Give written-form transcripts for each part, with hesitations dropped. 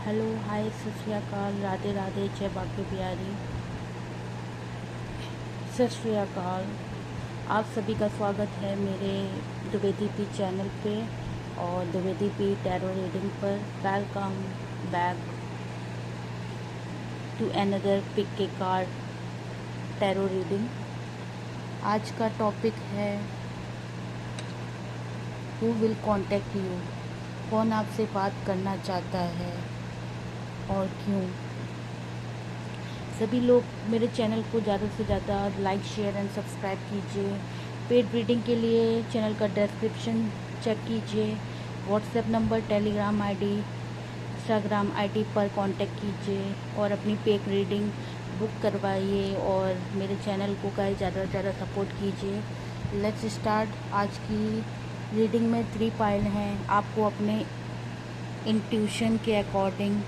Hello, हाय, सत श्री अकाल, राधे राधे, जय बाकी प्यारी। सत श्री अकाल। आप सभी का स्वागत है मेरे द्विवेदी पी चैनल पे और द्विवेदी पी टैरो रीडिंग पर। Welcome back to another pick के कार्ड टैरो रीडिंग। आज का टॉपिक है हु विल कॉन्टेक्ट यू। कौन आपसे बात करना चाहता है और क्यों। सभी लोग मेरे चैनल को ज़्यादा से ज़्यादा लाइक, शेयर एंड सब्सक्राइब कीजिए। पेड रीडिंग के लिए चैनल का डिस्क्रिप्शन चेक कीजिए। WhatsApp number, Telegram ID, Instagram ID पर कांटेक्ट कीजिए और अपनी पेड रीडिंग बुक करवाइए और मेरे चैनल को का ज़्यादा से ज़्यादा सपोर्ट कीजिए। Let's start. आज की रीडिंग में 3 पाइल हैं। आपको अपने इंट्यूशन के अकॉर्डिंग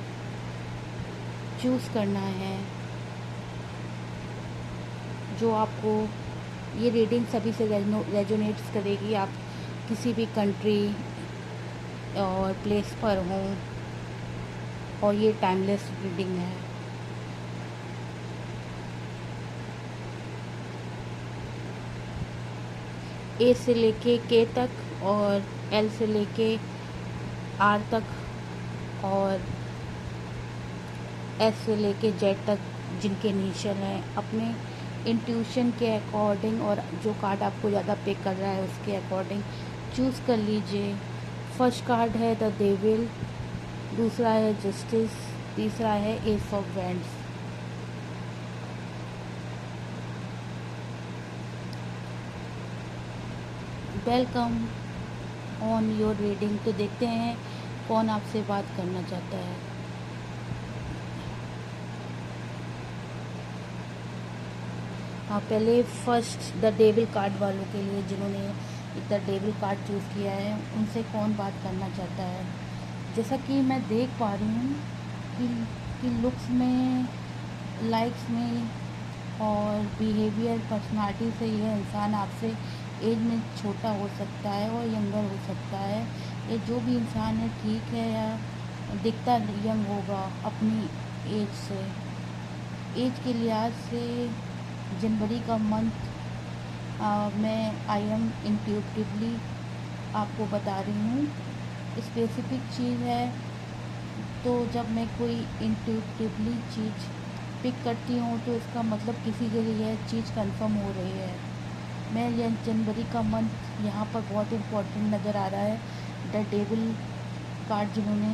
चूज़ करना है जो आपको ये रीडिंग सभी से रेजोनेट्स करेगी। आप किसी भी कंट्री और प्लेस पर हों और ये टाइमलेस रीडिंग है। ए से लेके के तक और एल से लेके आर तक और एस से लेके जेड तक जिनके इनिशियल हैं, अपने इंट्यूशन के अकॉर्डिंग और जो कार्ड आपको ज़्यादा पिक कर रहा है उसके अकॉर्डिंग चूज़ कर लीजिए। फर्स्ट कार्ड है द डेविल, दूसरा है जस्टिस, तीसरा है S of wands. Welcome on your reading. तो देखते हैं कौन आपसे बात करना चाहता है। हाँ, पहले फर्स्ट द डेविल कार्ड वालों के लिए जिन्होंने द डेविल कार्ड चूज़ किया है, उनसे कौन बात करना चाहता है। जैसा कि मैं देख पा रही हूँ कि लुक्स में, लाइक्स में और बिहेवियर, पर्सनालिटी से यह इंसान आपसे एज में छोटा हो सकता है और यंगर हो सकता है। ये जो भी इंसान है ठीक है या दिखता यंग होगा अपनी एज से। एज के लिहाज से जनवरी का मंथ मैं आई एम इंट्यूटिवली आपको बता रही हूँ। स्पेसिफिक चीज़ है तो जब मैं कोई इंट्यूटिवली चीज़ पिक करती हूँ तो इसका मतलब किसी के लिए यह चीज़ कंफर्म हो रही है। मैं यह जनवरी का मंथ यहाँ पर बहुत इम्पोर्टेंट नज़र आ रहा है। द डेविल कार्ड जिन्होंने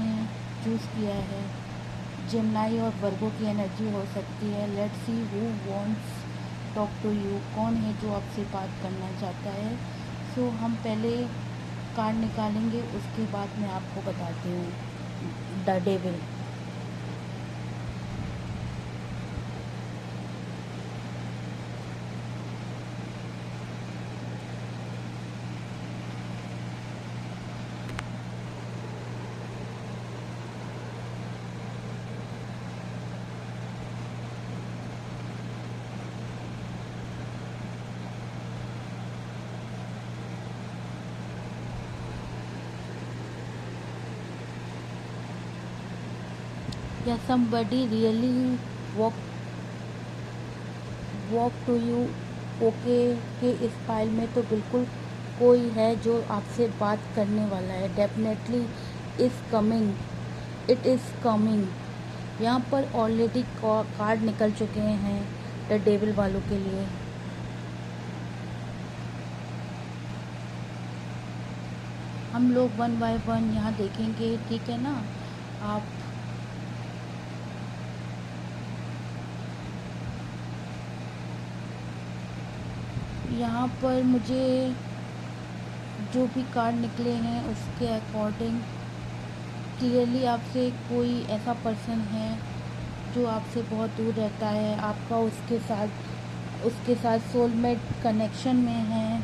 चूज़ किया है, जेमिनी और वर्गो की एनर्जी हो सकती है। Let's see who wants talk to you. कौन है जो आपसे बात करना चाहता है। सो हम पहले कार्ड निकालेंगे, उसके बाद मैं आपको बताती हूँ द डेविल। या somebody really walk to you. Okay के इस फाइल में तो बिल्कुल कोई है जो आपसे बात करने वाला है। Definitely is coming, it is coming. यहाँ पर ऑलरेडी कार्ड निकल चुके हैं द डेविल वालों के लिए। हम लोग 1 बाय 1 यहाँ देखेंगे, ठीक है ना। आप यहाँ पर मुझे जो भी कार्ड निकले हैं उसके अकॉर्डिंग क्लियरली आपसे कोई ऐसा पर्सन है जो आपसे बहुत दूर रहता है। आपका उसके साथ सोलमेट कनेक्शन में है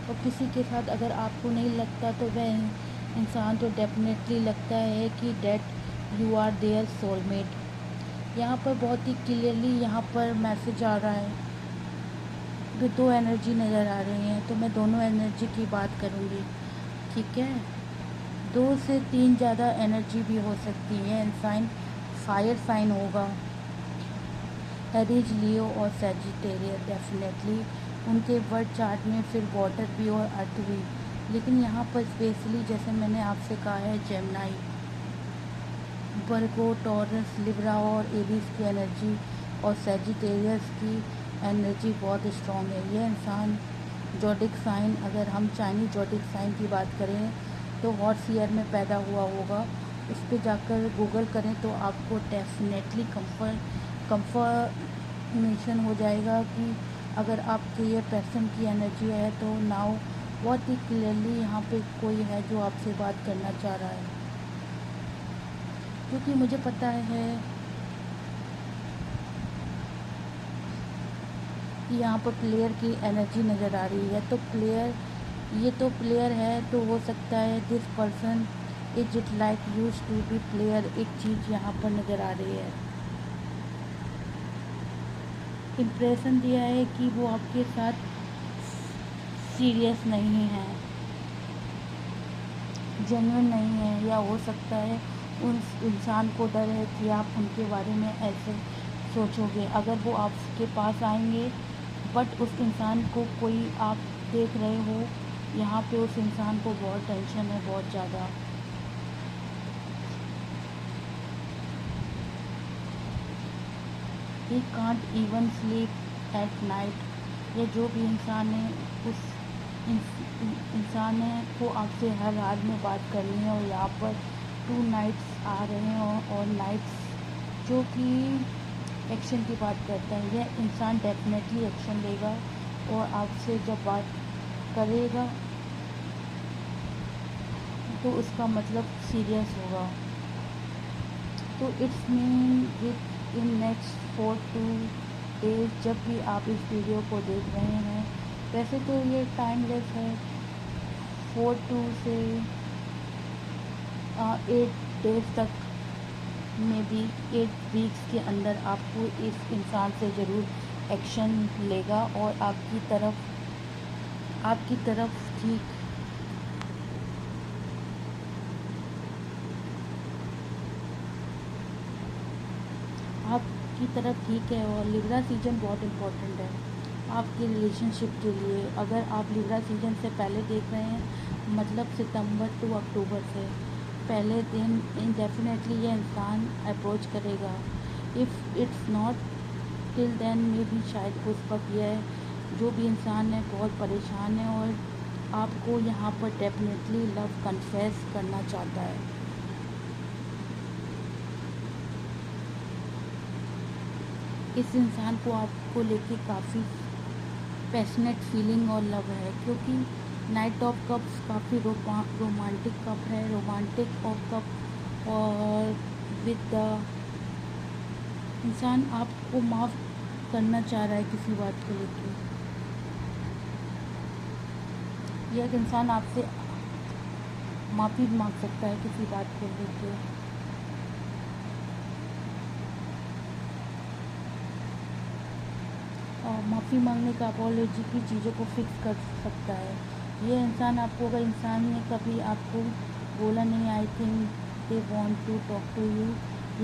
और किसी के साथ अगर आपको नहीं लगता तो वह इंसान तो डेफिनेटली लगता है कि that you are their soulmate. यहाँ पर बहुत ही क्लियरली यहाँ पर मैसेज आ रहा है। दो एनर्जी नज़र आ रही हैं तो मैं दोनों एनर्जी की बात करूँगी, ठीक है। 2 से 3 ज़्यादा एनर्जी भी हो सकती है। इंसान फायर साइन होगा, एरीज, लियो और सैजिटेरियस डेफिनेटली उनके बर्थ चार्ट में, फिर वाटर भी और अर्थ भी। लेकिन यहाँ पर स्पेशली जैसे मैंने आपसे कहा है, जेमिनी, वर्गो, टॉरस, लिब्रा और एरीज की एनर्जी और सैजिटेरियस की एनर्जी बहुत स्ट्रॉन्ग है। यह इंसान जोडिक साइन, अगर हम चाइनीज जोडिक साइन की बात करें तो हॉर्स ईयर में पैदा हुआ होगा। उस पर जाकर गूगल करें तो आपको डेफिनेटली कंफर्मेशन हो जाएगा कि अगर आपके ये पर्सन की एनर्जी है तो नाउ बहुत ही क्लियरली यहाँ पे कोई है जो आपसे बात करना चाह रहा है। क्योंकि मुझे पता है कि यहाँ पर प्लेयर की एनर्जी नज़र आ रही है, तो ये तो प्लेयर है, तो हो सकता है this person is it like use to be player. एक चीज़ यहाँ पर नज़र आ रही है, इम्प्रेशन दिया है कि वो आपके साथ सीरियस नहीं है, जेन्युइन नहीं है, या हो सकता है उस इंसान को डर है कि आप उनके बारे में ऐसे सोचोगे। अगर वो आपके पास आएंगे बट उस इंसान को कोई आप देख रहे हो, यहाँ पे उस इंसान को बहुत टेंशन है, बहुत ज़्यादा। He can't even sleep at night. ये जो भी इंसान है, उस इंसान है को आपसे हर हाल में बात करनी है। और यहाँ पर 2 नाइट्स आ रहे हैं और नाइट्स जो कि एक्शन की बात करता है। यह इंसान डेफिनेटली एक्शन लेगा और आपसे जब बात करेगा तो उसका मतलब सीरियस होगा। तो it's mean with in next 4 to 8 days, जब भी आप इस वीडियो को देख रहे हैं। वैसे तो ये टाइमलेस है, 4 से 8 डेज तक, में भी 8 वीक्स के अंदर आपको इस इंसान से ज़रूर एक्शन लेगा और आपकी तरफ ठीक आपकी तरफ ठीक है। और लिब्रा सीजन बहुत इम्पोर्टेंट है आपके रिलेशनशिप के लिए। अगर आप लिब्रा सीजन से पहले देख रहे हैं, मतलब सितंबर टू अक्टूबर से पहले दिन, डेफिनेटली ये इंसान अप्रोच करेगा। If it's not till then में भी शायद उस वक्त यह जो भी इंसान है बहुत परेशान है और आपको यहाँ पर डेफिनेटली लव कन्फेस करना चाहता है। इस इंसान को आपको लेके काफ़ी पैशनेट फीलिंग और लव है, क्योंकि नाइट ऑफ कप्स काफ़ी रोमांटिक कप है, रोमांटिक ऑफ कप। और विद द इंसान आपको माफ़ करना चाह रहा है किसी बात को लेके। यह एक इंसान आपसे माफ़ी मांग सकता है किसी बात को लेके। और माफ़ी मांगने का, अपॉलॉजी की चीज़ों को फिक्स कर सकता है। ये इंसान आपको, अगर इंसान ने कभी आपको बोला नहीं I think they want to talk to you,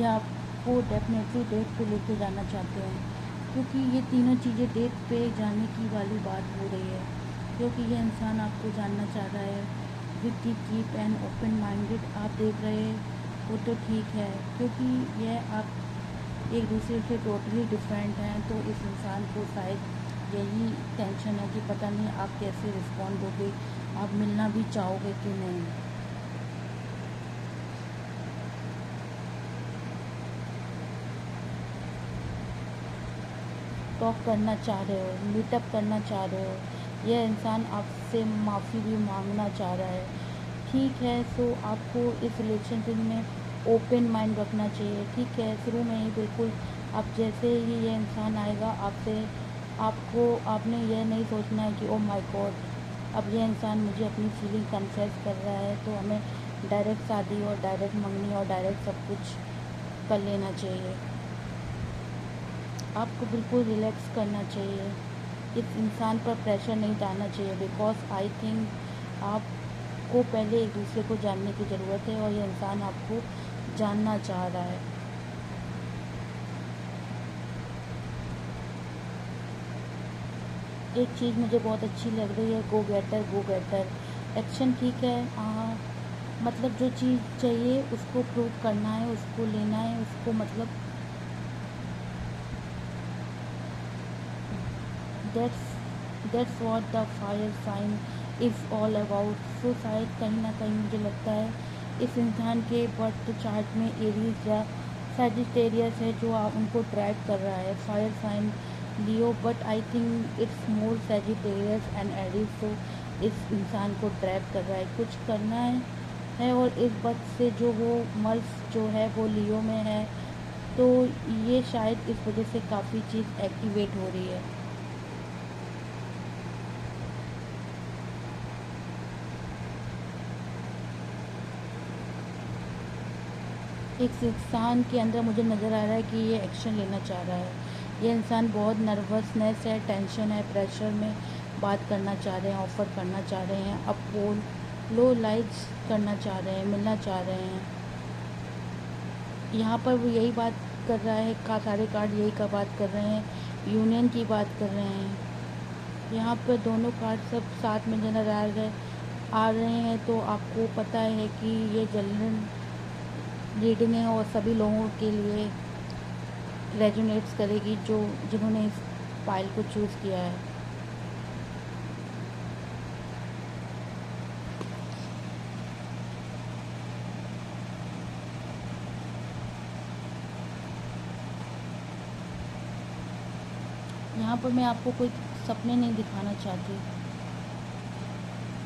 या आपको डेफिनेटली डेट पे लेके जाना चाहते हैं, क्योंकि ये तीनों चीज़ें डेट पे जाने की वाली बात हो रही है। क्योंकि ये इंसान आपको जानना चाह रहा है। With the keep and open minded आप देख रहे हैं वो तो ठीक है, क्योंकि यह आप एक दूसरे से टोटली डिफरेंट हैं। तो इस इंसान को शायद यही टेंशन है कि पता नहीं आप कैसे रिस्पॉन्ड दोगे, आप मिलना भी चाहोगे कि नहीं। टॉक करना चाह रहे हो, मीटअप करना चाह रहे हो। यह इंसान आपसे माफ़ी भी मांगना चाह रहा है। ठीक है, सो आपको इस रिलेशनशिप में ओपन माइंड रखना चाहिए। ठीक है, शुरू में ही बिल्कुल आप जैसे ही ये इंसान आएगा आपने यह नहीं सोचना है कि ओ माय गॉड अब ये इंसान मुझे अपनी फीलिंग कन्फेस कर रहा है, तो हमें डायरेक्ट शादी और डायरेक्ट मंगनी और डायरेक्ट सब कुछ कर लेना चाहिए। आपको बिल्कुल रिलैक्स करना चाहिए, इस इंसान पर प्रेशर नहीं डालना चाहिए। बिकॉज आई थिंक आप आपको पहले एक दूसरे को जानने की ज़रूरत है और ये इंसान आपको जानना चाह रहा है। एक चीज़ मुझे बहुत अच्छी लग रही है, गो गेटर गो गेटर। एक्शन ठीक है, मतलब जो चीज़ चाहिए उसको प्रूव करना है, उसको लेना है, उसको मतलब that's what the fire sign is all about. So शायद कहीं ना कहीं मुझे लगता है इस इंसान के बर्थ चार्ट में एरीज या सैजिटेरियस है जो आप उनको ड्राइव कर रहा है। Fire sign Leo, but I think it's more Sagittarius and Aries. तो इस इंसान को ड्राइव कर रहा है, कुछ करना है और इस वक्त से जो वो मर्स जो है वो लियो में है, तो ये शायद इस वजह से काफ़ी चीज़ एक्टिवेट हो रही है। एक इंसान के अंदर मुझे नज़र आ रहा है कि ये एक्शन लेना चाह रहा है। ये इंसान बहुत नर्वसनेस है, टेंशन है, प्रेशर में बात करना चाह रहे हैं, ऑफ़र करना चाह रहे हैं, अपोलोलाइज करना चाह रहे हैं, मिलना चाह रहे हैं। यहाँ पर वो यही बात कर रहा है, का सारे कार्ड यही का बात कर रहे हैं, यूनियन की बात कर रहे हैं। यहाँ पर दोनों कार्ड सब साथ में नज़र आ रहे हैं, तो आपको पता है कि ये जनरल रीडिंग है और सभी लोगों के लिए रेजोनेट्स करेगी जो जिन्होंने इस फाइल को चूज़ किया है। यहाँ पर मैं आपको कोई सपने नहीं दिखाना चाहती।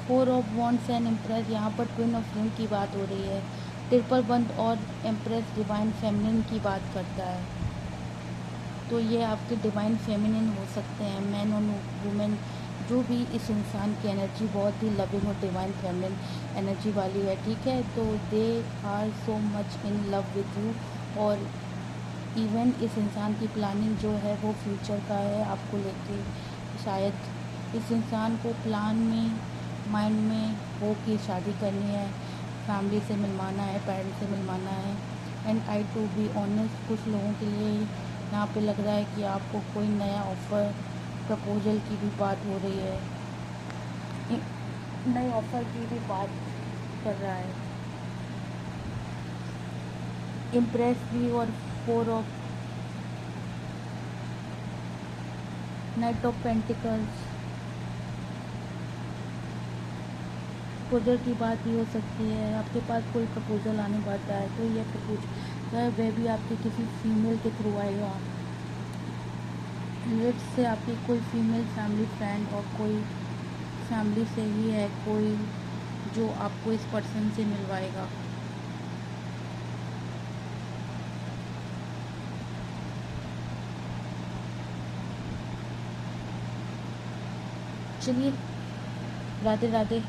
4 ऑफ वॉन्ड्स एंड एम्प्रेस, यहाँ पर ट्विन ऑफ रिंग की बात हो रही है। ट्रिपल बंद और एम्प्रेस डिवाइन फेमिनिन की बात करता है, तो ये आपके डिवाइन फेमिनिन हो सकते हैं, मैन और वुमेन, जो भी इस इंसान की एनर्जी बहुत ही लविंग और डिवाइन फेमिनिन एनर्जी वाली है, ठीक है। तो they are so much in love with you, और इवन इस इंसान की प्लानिंग जो है वो फ्यूचर का है आपको लेके। शायद इस इंसान को प्लान में माइंड में हो कि शादी करनी है, फैमिली से मिलवाना है, पेरेंट्स से मिलवाना है। And I to be honest, कुछ लोगों के लिए यहाँ पे लग रहा है कि आपको कोई नया ऑफ़र, प्रपोजल की भी बात हो रही है, नए ऑफ़र की भी बात कर रहा है। इम्प्रेस भी और 4 of night of pentacles, proposal की बात भी हो सकती है। आपके पास कोई प्रपोजल आने वाला है, तो ये प्रपोजल वह भी आपके किसी फीमेल के थ्रू आएगा। लेट्स से आपकी कोई फीमेल फैमिली फ्रेंड और कोई फैमिली से ही है कोई जो आपको इस पर्सन से मिलवाएगा। चलिए, राधे राधे।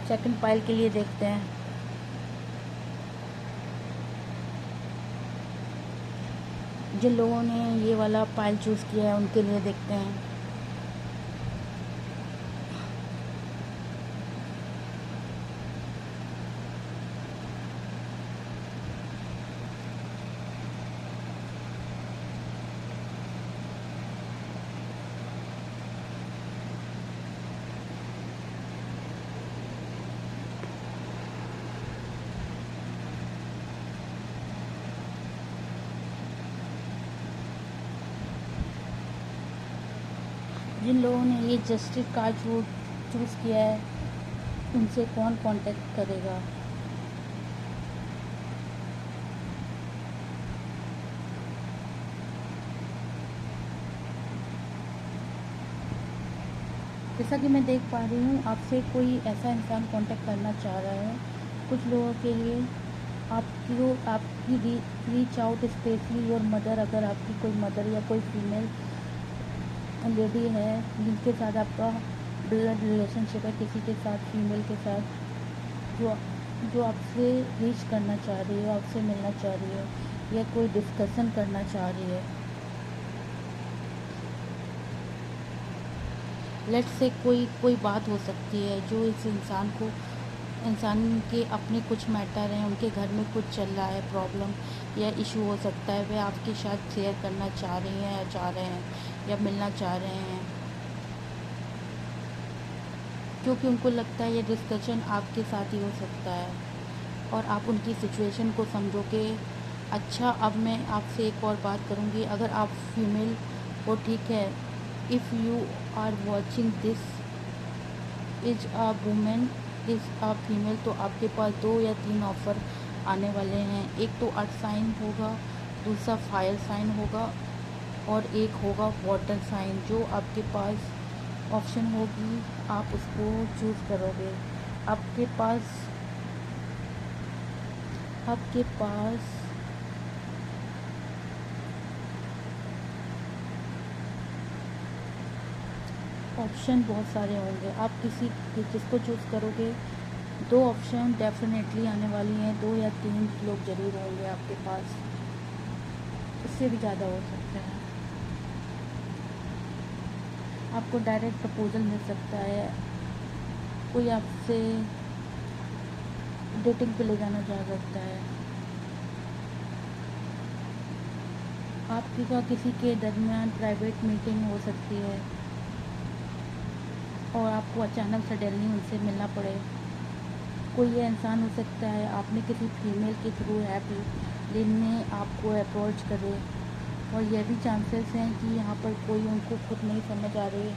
सेकंड पाइल के लिए देखते हैं। जिन लोगों ने ये वाला पाइल चूज़ किया है उनके लिए देखते हैं। जिन लोगों ने ये जस्टिस कार्ड चूज़ किया है उनसे कौन कांटेक्ट करेगा। जैसा कि मैं देख पा रही हूँ, आपसे कोई ऐसा इंसान कांटेक्ट करना चाह रहा है। कुछ लोगों के लिए आपकी reach out specially your mother, अगर आपकी कोई मदर या कोई फीमेल लेडी है जिनके साथ आपका ब्लड रिलेशनशिप है, किसी के साथ फीमेल के साथ, जो जो आपसे रीच करना चाह रही है, आपसे मिलना चाह रही है या कोई डिस्कशन करना चाह रही है। लेट्स से कोई बात हो सकती है जो इस इंसान को इंसान के अपने कुछ मैटर हैं, उनके घर में कुछ चल रहा है प्रॉब्लम या इशू हो सकता है, वे आपके साथ शेयर करना चाह रही हैं या चाह रहे हैं या मिलना चाह रहे हैं, क्योंकि उनको लगता है ये डिस्कशन आपके साथ ही हो सकता है और आप उनकी सिचुएशन को समझोगे। अच्छा, अब मैं आपसे एक और बात करूँगी। अगर आप फीमेल हो, ठीक है, if you are watching this is a women is a female, तो आपके पास 2 या 3 ऑफ़र आने वाले हैं। एक तो अर्थ साइन होगा, दूसरा फायर साइन होगा और एक होगा वाटर साइन। जो आपके पास ऑप्शन होगी आप उसको चूज़ करोगे। आपके पास आपके पास ऑप्शन बहुत सारे होंगे, आप जिसको चूज़ करोगे 2 ऑप्शन डेफिनेटली आने वाली हैं, 2 या 3 लोग ज़रूर होंगे आपके पास, इससे भी ज़्यादा हो सकता है। आपको डायरेक्ट प्रपोजल मिल सकता है, कोई आपसे डेटिंग पे ले जाना चाह सकता है, आपकी का किसी के दरमियान प्राइवेट मीटिंग हो सकती है और आपको अचानक सडनली उनसे मिलना पड़े। कोई ये इंसान हो सकता है आपने किसी फीमेल के थ्रू ऐप लेने आपको अप्रोच करे, और यह भी चांसेस हैं कि यहाँ पर कोई उनको खुद नहीं समझ आ रही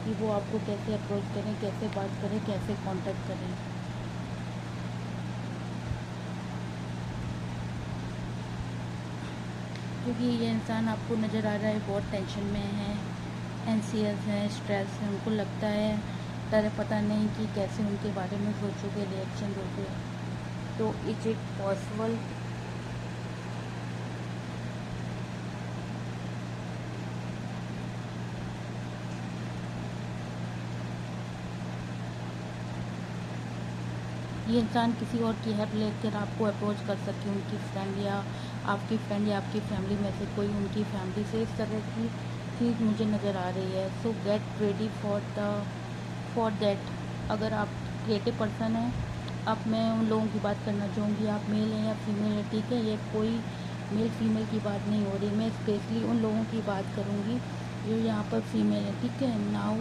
कि वो आपको कैसे अप्रोच करें, कैसे बात करें, कैसे कांटेक्ट करें। क्योंकि ये इंसान आपको नज़र आ रहा है बहुत टेंशन में है, एंसियस है, स्ट्रेस है, उनको लगता है डर, पता नहीं कि कैसे उनके बारे में सोचोगे, रिएक्शन दोगे। तो इज इट पॉसिबल ये इंसान किसी और की हेल्प लेकर आपको अप्रोच कर सके, उनकी फ्रेंड या आपकी फ्रेंड या आपकी फैमिली में से कोई उनकी फैमिली से, इस तरह की चीज़ मुझे नज़र आ रही है। सो गेट रेडी फॉर दैट। अगर आप क्रिएटिव पर्सन हैं, अब मैं उन लोगों की बात करना चाहूँगी, आप मेल हैं या फीमेल हैं, ठीक है, ये कोई मेल फीमेल की बात नहीं हो रही, मैं स्पेशली उन लोगों की बात करूँगी जो यहाँ पर फीमेल है, ठीक है। Now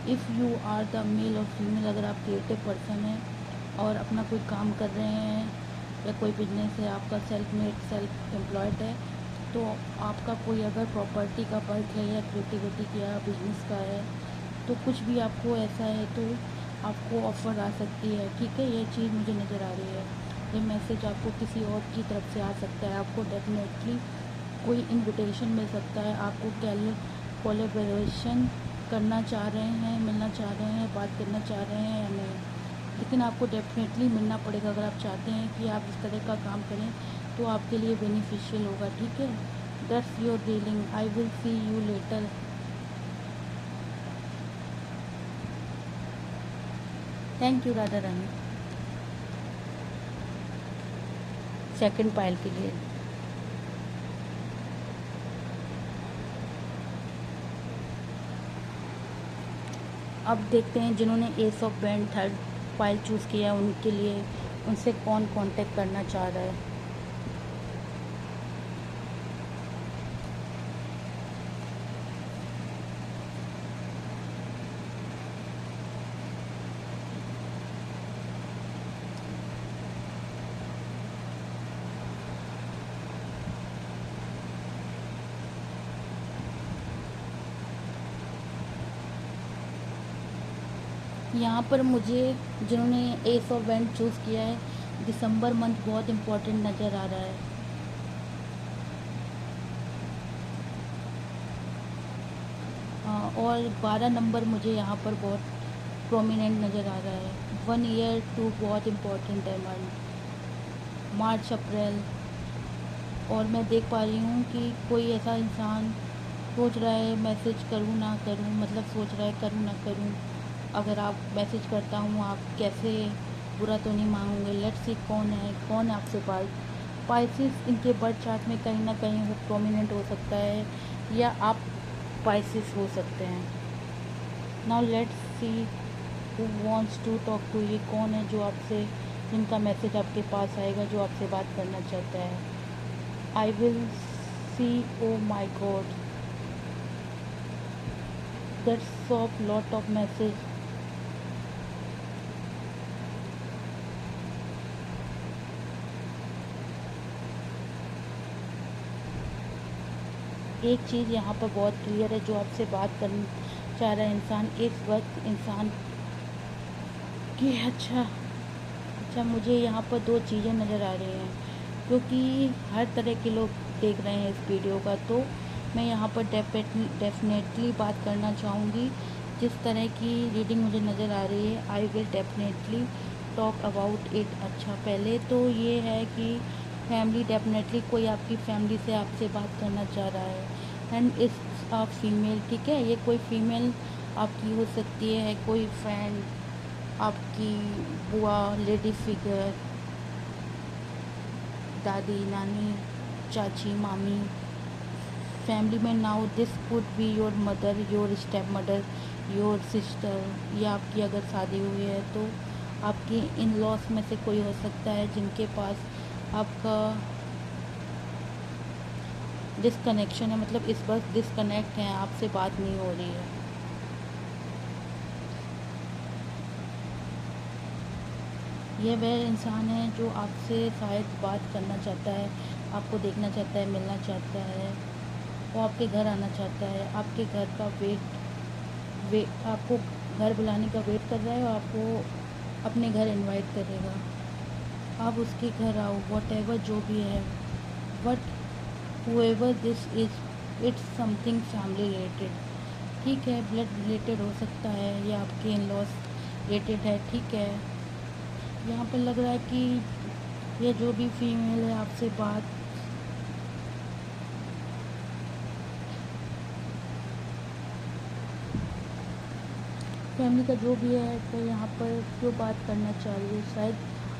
if you are the male और फीमेल, अगर आप क्रिएटिव पर्सन हैं और अपना कोई काम कर रहे हैं या कोई बिजनेस है, आपका सेल्फ मेड सेल्फ एम्प्लॉयड है, तो आपका कोई अगर प्रॉपर्टी का वर्क है या क्रिएटिविटी का बिजनेस का है, तो कुछ भी आपको ऐसा है तो आपको ऑफ़र आ सकती है, ठीक है। ये चीज़ मुझे नज़र आ रही है, ये मैसेज आपको किसी और की तरफ से आ सकता है, आपको डेफिनेटली कोई इनविटेशन मिल सकता है, आपको कोलैबोरेशन करना चाह रहे हैं, मिलना चाह रहे हैं, बात करना चाह रहे हैं या नहीं, लेकिन आपको डेफिनेटली मिलना पड़ेगा। अगर आप चाहते हैं कि आप इस तरह का काम करें तो आपके लिए बेनिफिशियल होगा, ठीक है। That's your dealing, I will see you later. Thank you Radha Rani second pile के लिए। अब देखते हैं जिन्होंने एस ऑफ बैंड थर्ड पायल चूज़ किया है उनके लिए, उनसे कौन कांटेक्ट करना चाह रहा है। यहाँ पर मुझे जिन्होंने एस ऑफ बैंड चूज़ किया है, दिसंबर मंथ बहुत इम्पोर्टेंट नज़र आ रहा है। और 12 नंबर मुझे यहाँ पर बहुत प्रोमिनेंट नज़र आ रहा है। 1 ईयर 2 बहुत इम्पोर्टेंट है मंथ, मार्च अप्रैल। और मैं देख पा रही हूँ कि कोई ऐसा इंसान सोच रहा है मैसेज करूँ ना करूँ, मतलब सोच रहा है करूँ ना करूँ। अगर आप मैसेज करता हूँ आप कैसे, बुरा तो नहीं मांगोगे। लेट्स सी कौन आपसे बात। पाइसेस इनके बर्थ चार्ट में कहीं ना कहीं वो प्रोमिनेंट हो सकता है या आप पाइसेस हो सकते हैं। Now let's see who wants to talk to, ये कौन है जो आपसे, जिनका मैसेज आपके पास आएगा, जो आपसे बात करना चाहता है। I will see, oh my God, that's of lot of message. एक चीज़ यहाँ पर बहुत क्लियर है, जो आपसे बात करना चाह रहा है इंसान, इस वक्त इंसान की अच्छा मुझे यहाँ पर दो चीज़ें नज़र आ रही हैं, क्योंकि हर तरह के लोग देख रहे हैं इस वीडियो का, तो मैं यहाँ पर डेफिनेटली बात करना चाहूँगी। जिस तरह की रीडिंग मुझे नज़र आ रही है, I will definitely talk about it. अच्छा, पहले तो ये है कि फैमिली, डेफिनेटली कोई आपकी फैमिली से आपसे बात करना चाह रहा है, एंड इट्स अ फीमेल, ठीक है। ये कोई फीमेल आपकी हो सकती है, कोई फ्रेंड, आपकी बुआ, लेडी फिगर, दादी, नानी, चाची, मामी, फैमिली में। Now this could be your mother, your step mother, your sister, या आपकी अगर शादी हुई है तो आपकी इन लॉस में से कोई हो सकता है, जिनके पास आपका डिसकनेक्शन है, मतलब इस वक्त डिसकनेक्ट है, आपसे बात नहीं हो रही है। यह वह इंसान है जो आपसे शायद बात करना चाहता है, आपको देखना चाहता है, मिलना चाहता है, वो आपके घर आना चाहता है, आपके घर का आपको घर बुलाने का वेट कर रहा है, और आपको अपने घर इनवाइट करेगा। आप उसके घर आओ, वॉट एवर जो भी है, but however this is, it's something family related, ठीक है। ब्लड रिलेटेड हो सकता है, या आपके इन लॉस रिलेटेड है, ठीक है। यहाँ पर लग रहा है कि ये जो भी फीमेल है आपसे बात, फैमिली का जो भी है, तो यहाँ पर जो बात करना चाह रही है, शायद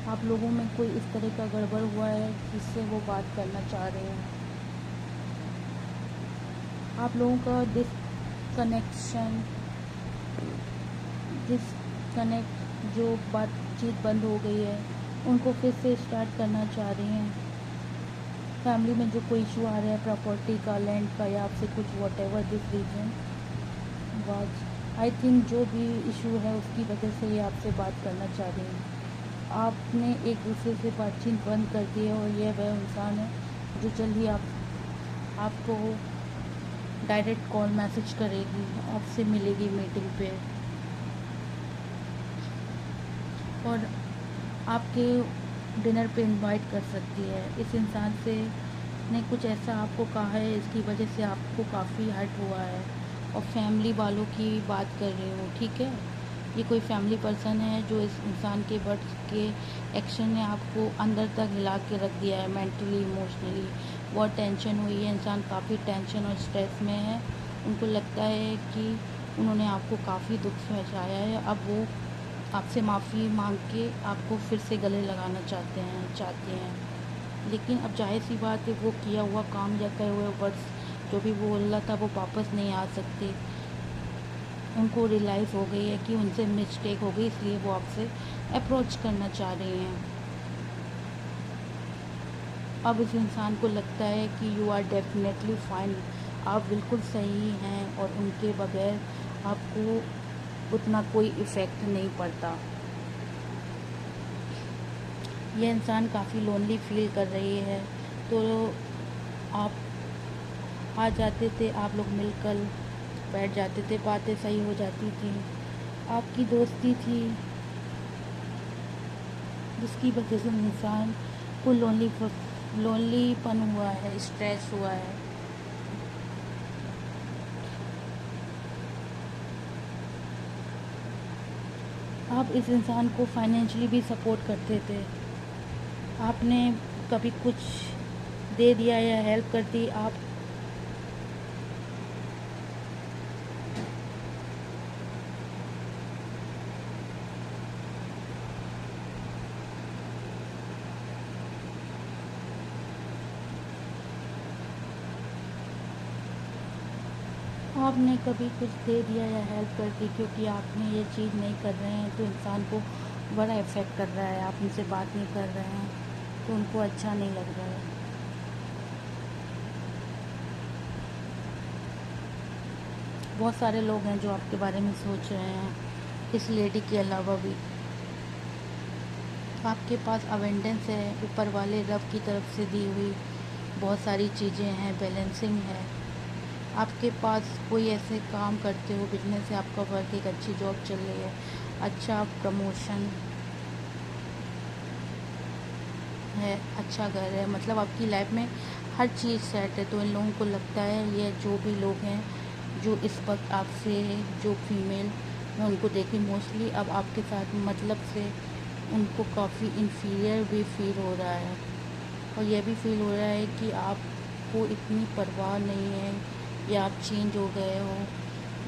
आप लोगों में कोई इस तरह का गड़बड़ हुआ है जिससे वो बात करना चाह रहे हैं। आप लोगों का डिसकनेक्ट जो बातचीत बंद हो गई है, उनको फिर से स्टार्ट करना चाह रही हैं। फैमिली में जो कोई इशू आ रहा है, प्रॉपर्टी का, लैंड का, या आपसे कुछ whatever this reason was, I think जो भी इशू है उसकी वजह से ये आपसे बात करना चाह रही हैं। आपने एक दूसरे से बातचीत बंद कर दी है, और यह वह इंसान है जो जल्द ही आपको डायरेक्ट कॉल मैसेज करेगी, आपसे मिलेगी मीटिंग पे, और आपके डिनर पे इनवाइट कर सकती है। इस इंसान से ने कुछ ऐसा आपको कहा है, इसकी वजह से आपको काफ़ी हर्ट हुआ है, और फैमिली वालों की बात कर रही हूँ, ठीक है। ये कोई फैमिली पर्सन है जो इस इंसान के वर्ड्स के एक्शन ने आपको अंदर तक हिला के रख दिया है, मेंटली, इमोशनली। बहुत टेंशन हुई है, इंसान काफ़ी टेंशन और स्ट्रेस में है। उनको लगता है कि उन्होंने आपको काफ़ी दुख पहुँचाया है, अब वो आपसे माफ़ी मांग के आपको फिर से गले लगाना चाहते हैं। लेकिन अब जाहिर सी बात है, वो किया हुआ काम या कहे हुए वर्ड्स जो भी वो बोला था, वो वापस नहीं आ सकते। उनको रियलाइज़ हो गई है कि उनसे मिस्टेक हो गई, इसलिए वो आपसे अप्रोच करना चाह रही हैं। अब इस इंसान को लगता है कि यू आर डेफिनेटली फाइन, आप बिल्कुल सही हैं, और उनके बगैर आपको उतना कोई इफ़ेक्ट नहीं पड़ता। यह इंसान काफ़ी लोनली फील कर रही है, तो आप आ जाते थे, आप लोग मिलकर बैठ जाते थे, बातें सही हो जाती थी, आपकी दोस्ती थी, जिसकी वजह से इंसान को लोनलीपन हुआ है, स्ट्रेस हुआ है। आप इस इंसान को फाइनेंशियली भी सपोर्ट करते थे, आपने कभी कुछ दे दिया या हेल्प कर दी। आपने कभी कुछ दे दिया या हेल्प कर दी, क्योंकि आपने ये चीज़ नहीं कर रहे हैं तो इंसान को बड़ा इफ़ेक्ट कर रहा है। आप उनसे बात नहीं कर रहे हैं तो उनको अच्छा नहीं लग रहा है। बहुत सारे लोग हैं जो आपके बारे में सोच रहे हैं, इस लेडी के अलावा भी। आपके पास अवेंडेंस है, ऊपर वाले रब की तरफ से दी हुई बहुत सारी चीज़ें हैं, बैलेंसिंग है। आपके पास कोई ऐसे काम करते हो, बिजनेस है आपका, वर्क, एक अच्छी जॉब चल रही है, अच्छा प्रमोशन है, अच्छा घर है, मतलब आपकी लाइफ में हर चीज़ सेट है। तो इन लोगों को लगता है, ये जो भी लोग हैं जो इस वक्त आपसे, जो फीमेल, मैं उनको देखी मोस्टली, अब आपके साथ मतलब से उनको काफ़ी इन्फीरियर भी फील हो रहा है। और यह भी फील हो रहा है कि आपको इतनी परवाह नहीं है, या आप चेंज हो गए हो,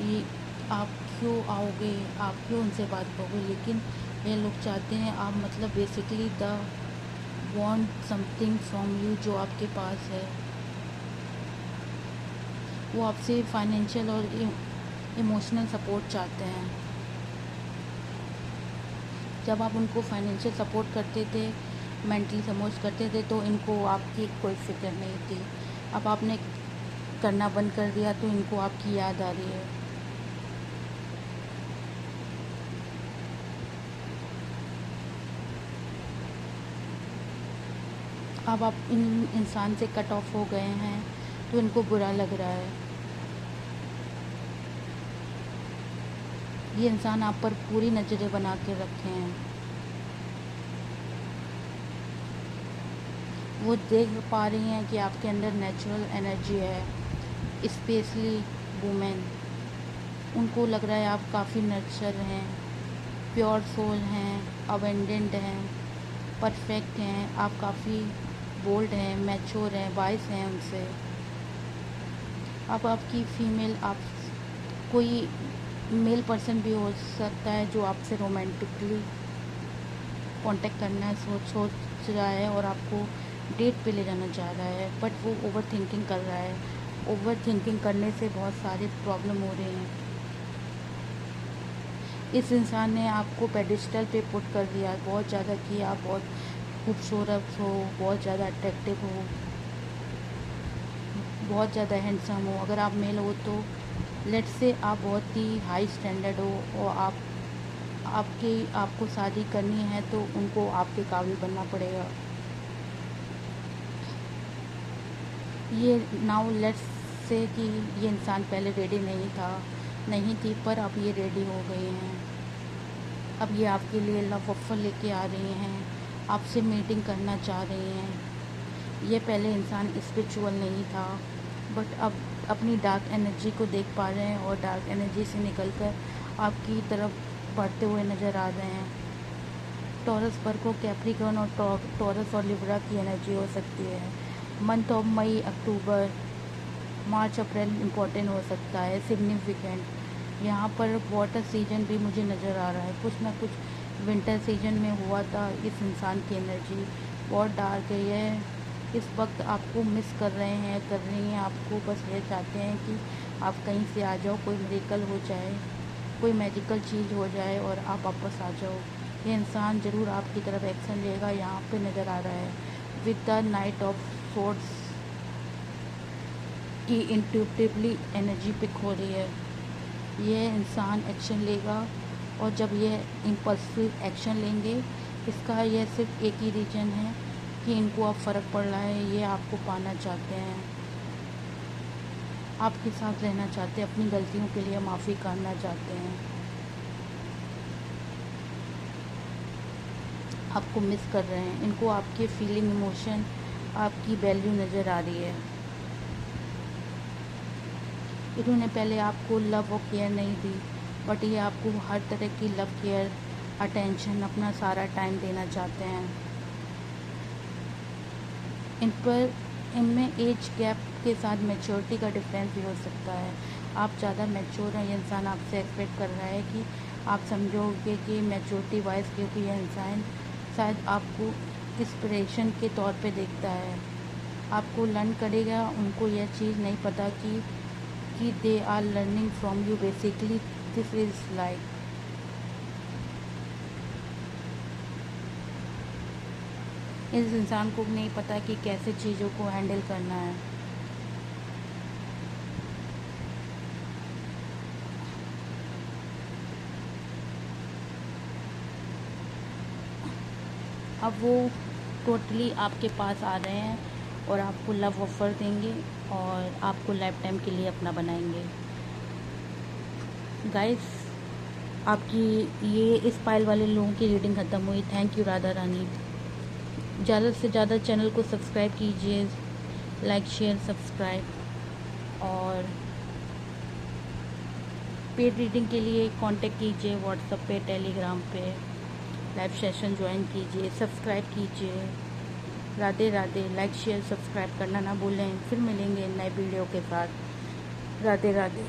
ये आप क्यों आओगे, आप क्यों उनसे बात करोगे। लेकिन ये लोग चाहते हैं आप, मतलब basically the want something from you, जो आपके पास है। वो आपसे फाइनेंशियल और इमोशनल सपोर्ट चाहते हैं। जब आप उनको फाइनेंशियल सपोर्ट करते थे, मेंटली सपोर्ट करते थे, तो इनको आपकी कोई फ़िक्र नहीं थी। अब आपने करना बंद कर दिया तो इनको आपकी याद आ रही है। अब आप इन इंसान से कट ऑफ हो गए हैं तो इनको बुरा लग रहा है। ये इंसान आप पर पूरी नज़रें बना के रखे हैं। वो देख पा रही हैं कि आपके अंदर नेचुरल एनर्जी है, स्पेशली वुमेन। उनको लग रहा है आप काफ़ी नर्चर हैं, प्योर सोल हैं, अबेंडेंट हैं, परफेक्ट हैं। आप काफ़ी बोल्ड हैं, मैच्योर हैं, वाइस हैं उनसे। अब आपकी फ़ीमेल, आप कोई मेल पर्सन भी हो सकता है जो आपसे रोमांटिकली कांटेक्ट करना है, सोच रहा है और आपको डेट पे ले जाना चाह रहा है, बट वो ओवर थिंकिंग कर रहा है। ओवर थिंकिंग करने से बहुत सारे प्रॉब्लम हो रहे हैं। इस इंसान ने आपको पेडिस्टल पे पुट कर दिया बहुत ज़्यादा, कि आप बहुत खूबसूरत हो, बहुत ज़्यादा अट्रैक्टिव हो, बहुत ज़्यादा हैंडसम हो। अगर आप मेल हो तो लेट्स से आप बहुत ही हाई स्टैंडर्ड हो, और आपको शादी करनी है तो उनको आपके काबिल बनना पड़ेगा। ये नाउ लेट्स से कि ये इंसान पहले रेडी नहीं थी, पर अब ये रेडी हो गई हैं। अब ये आपके लिए लव ऑफर लेके आ रही हैं, आपसे मीटिंग करना चाह रही हैं। ये पहले इंसान स्पिरिचुअल नहीं था, बट अब अपनी डार्क एनर्जी को देख पा रहे हैं और डार्क एनर्जी से निकलकर आपकी तरफ बढ़ते हुए नज़र आ रहे हैं। टॉरस, वर्गो, कैप्रिकॉर्न और टॉरस और लिब्रा की एनर्जी हो सकती है। Month of May, October, March, April important हो सकता है, सिग्निफिकेंट। यहाँ पर वाटर सीजन भी मुझे नज़र आ रहा है, कुछ ना कुछ विंटर सीजन में हुआ था। इस इंसान की एनर्जी बहुत डार्क है। यह इस वक्त आपको मिस कर रही हैं, आपको बस ये चाहते हैं कि आप कहीं से आ जाओ, कोई मिरेकल हो जाए, कोई मैजिकल चीज़ हो जाए और आप वापस आ जाओ। ये इंसान ज़रूर आपकी तरफ एक्शन लेगा, यहाँ पे नज़र आ रहा है। With the night of swords की इंट्यूटिवली एनर्जी पिक हो रही है। ये इंसान एक्शन लेगा, और जब ये इम्पल्सिव एक्शन लेंगे, इसका यह सिर्फ एक ही रीज़न है कि इनको अब फ़र्क पड़ रहा है। ये आपको पाना चाहते हैं, आपके साथ रहना चाहते हैं, अपनी गलतियों के लिए माफ़ी करना चाहते हैं, आपको मिस कर रहे हैं। इनको आपके फीलिंग, इमोशन, आपकी वैल्यू नज़र आ रही है। इन्होंने पहले आपको लव और केयर नहीं दी, बट ये आपको हर तरह की लव, केयर, अटेंशन, अपना सारा टाइम देना चाहते हैं। इनमें एज गैप के साथ मैच्योरिटी का डिफरेंस भी हो सकता है। आप ज़्यादा मैच्योर हैं, ये इंसान आपसे एक्सपेक्ट कर रहा है कि आप समझोगे कि मैच्योरिटी वाइज, क्योंकि यह इंसान शायद आपको इंस्पिरेशन के तौर पे देखता है, आपको लर्न करेगा। उनको यह चीज़ नहीं पता कि कि they are learning from you basically this is like इस इंसान को नहीं पता कि कैसे चीज़ों को हैंडल करना है। अब वो टोटली आपके पास आ रहे हैं और आपको लव ऑफ़र देंगे और आपको लाइफ टाइम के लिए अपना बनाएंगे। गाइस, आपकी ये इस पाइल वाले लोगों की रीडिंग ख़त्म हुई। थैंक यू राधा रानी। ज़्यादा से ज़्यादा चैनल को सब्सक्राइब कीजिए, लाइक शेयर सब्सक्राइब, और पेड रीडिंग के लिए कांटेक्ट कीजिए व्हाट्सएप पे, टेलीग्राम पे, लाइव सेशन ज्वाइन कीजिए, सब्सक्राइब कीजिए। Radhe Radhe. Like share subscribe करना ना भूलें। फिर मिलेंगे नए वीडियो के साथ। राधे राधे।